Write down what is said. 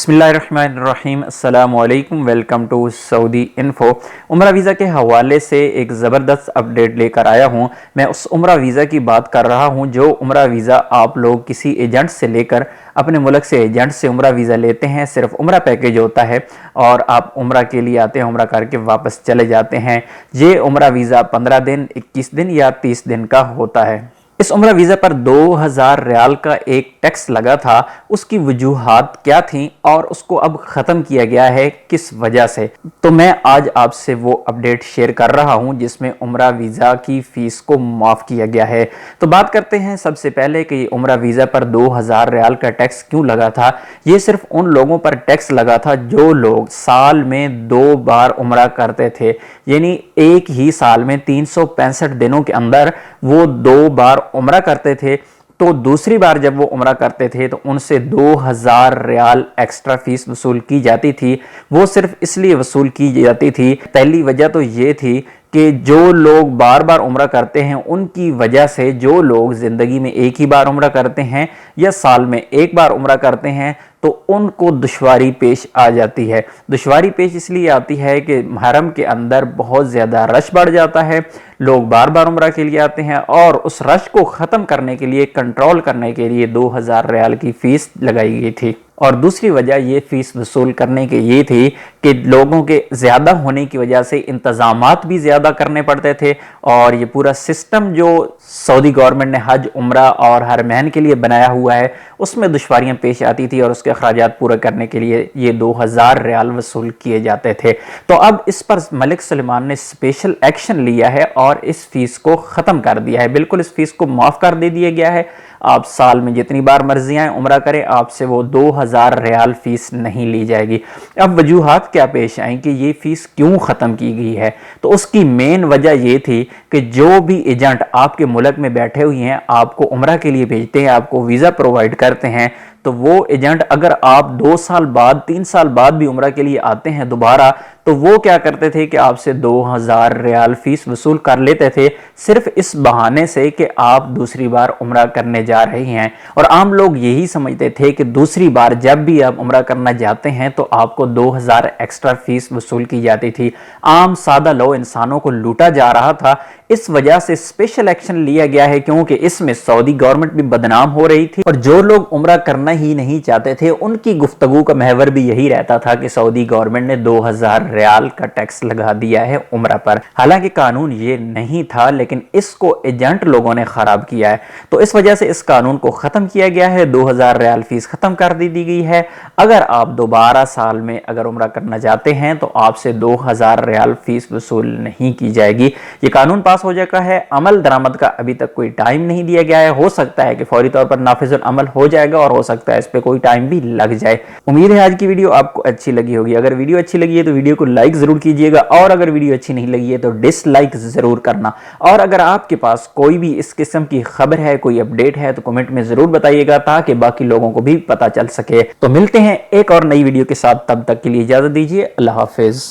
बिस्मिल्लाहिर्रहमानिर्रहीम। अस्सलाम वालेकुम। Welcome to Saudi info. उम्रा वीज़ा के हवाले से एक ज़बरदस्त अपडेट लेकर आया हूँ। मैं उस उम्रा वीज़ा की बात कर रहा हूँ जो उम्रा वीज़ा आप लोग किसी एजेंट से लेकर अपने मुल्क से एजेंट से उम्रा वीज़ा लेते हैं। सिर्फ उम्रा पैकेज होता है और आप उम्रा के लिए आते हैं, उम्रा करके वापस चले जाते हैं। ये उम्रा वीज़ा 15 दिन, 21 दिन या 30 दिन का होता है। इस उम्रा वीज़ा पर 2000 रियाल का एक टैक्स लगा था। उसकी वजूहात क्या थी और उसको अब ख़त्म किया गया है किस वजह से, तो मैं आज आपसे वो अपडेट शेयर कर रहा हूं जिसमें उम्रा वीज़ा की फ़ीस को माफ़ किया गया है। तो बात करते हैं सबसे पहले कि उम्रा वीज़ा पर 2000 रियाल का टैक्स क्यों लगा था। ये सिर्फ उन लोगों पर टैक्स लगा था जो लोग साल में 2 बार उम्रा करते थे, यानी एक ही साल में 365 दिनों के अंदर वो 2 बार उम्रा करते थे। तो दूसरी बार जब वो उम्रा करते थे तो उनसे 2000 रियाल एक्स्ट्रा फीस वसूल की जाती थी। वो सिर्फ इसलिए वसूल की जाती थी, पहली वजह तो ये थी कि जो लोग बार बार उम्रा करते हैं उनकी वजह से, जो लोग ज़िंदगी में एक ही बार उम्रा करते हैं या साल में एक बार उम्रा करते हैं, तो उनको दुश्वारी पेश आ जाती है। दुश्वारी पेश इसलिए आती है कि हरम के अंदर बहुत ज़्यादा रश बढ़ जाता है, लोग बार बार उम्रा के लिए आते हैं और उस रश को ख़त्म करने के लिए, कंट्रोल करने के लिए 2000 रियाल की फ़ीस लगाई गई थी। और दूसरी वजह ये फ़ीस वसूल करने की ये थी कि लोगों के ज़्यादा होने की वजह से इंतज़ामात भी ज़्यादा करने पड़ते थे और ये पूरा सिस्टम जो सऊदी गवर्नमेंट ने हज, उम्रा और हरमैन के लिए बनाया हुआ है उसमें दुश्वारियां पेश आती थी और उसके अखराजात पूरे करने के लिए ये 2000 रियाल वसूल किए जाते थे। तो अब इस पर मलिक सलमान ने स्पेशल एक्शन लिया है और इस फीस को ख़त्म कर दिया है। बिल्कुल इस फीस को माफ़ कर दे दिया गया है। आप साल में जितनी बार मर्जी आए उम्रा करें, आपसे वो 2000 रियाल फीस नहीं ली जाएगी। अब वजूहात क्या पेश आई कि ये फीस क्यों ख़त्म की गई है, तो उसकी मेन वजह ये थी कि जो भी एजेंट आपके मुल्क में बैठे हुए हैं, आपको उम्रा के लिए भेजते हैं, आपको वीज़ा प्रोवाइड करते हैं, तो वो एजेंट अगर आप 2 साल बाद, 3 साल बाद भी उम्रा के लिए आते हैं दोबारा, तो वो क्या करते थे कि आपसे 2000 रियाल फीस वसूल कर लेते थे, सिर्फ इस बहाने से कि आप दूसरी बार उम्रा करने जा रहे हैं। और आम लोग यही समझते थे कि दूसरी बार जब भी आप उम्रा करना जाते हैं तो आपको 2000 एक्स्ट्रा फीस वसूल की जाती थी। आम सादा लो इंसानों को लूटा जा रहा था। इस वजह से स्पेशल एक्शन लिया गया है क्योंकि इसमें सऊदी गवर्नमेंट भी बदनाम हो रही थी और जो लोग उम्रा करना ही नहीं चाहते थे उनकी गुफ्तगू का महवर भी यही रहता था कि सऊदी गवर्नमेंट ने 2000 रियाल का टैक्स लगा दिया है उम्रा पर। हालांकि कानून ये नहीं था, लेकिन इसको एजेंट लोगों ने खराब किया है, तो इस वजह से इस कानून को खत्म किया गया है। 2000 रियाल फीस खत्म कर दी गई है। अगर आप दोबारा साल में अगर उम्रा करना चाहते हैं तो आपसे 2000 रियाल फीस वसूल नहीं की जाएगी। ये कानून पास हो जाएगा है। अमल दरामद का अभी तक कोई टाइम नहीं दिया गया है। हो सकता है कि फौरी तौर पर नाफिजुल अमल हो जाएगा और हो सकता है इस पे कोई टाइम भी लग जाए। उम्मीद है आज की वीडियो आपको अच्छी लगी होगी। अगर वीडियो अच्छी लगी है तो वीडियो को लाइक जरूर कीजिएगा और अगर वीडियो अच्छी नहीं लगी है तो डिसलाइक जरूर करना। और अगर आपके पास कोई भी इस किस्म की खबर है, कोई अपडेट है, तो कमेंट में जरूर बताइएगा ताकि बाकी लोगों को भी पता चल सके। तो मिलते हैं एक और नई वीडियो के साथ, तब तक के लिए इजाजत दीजिए। अल्लाह हाफिज।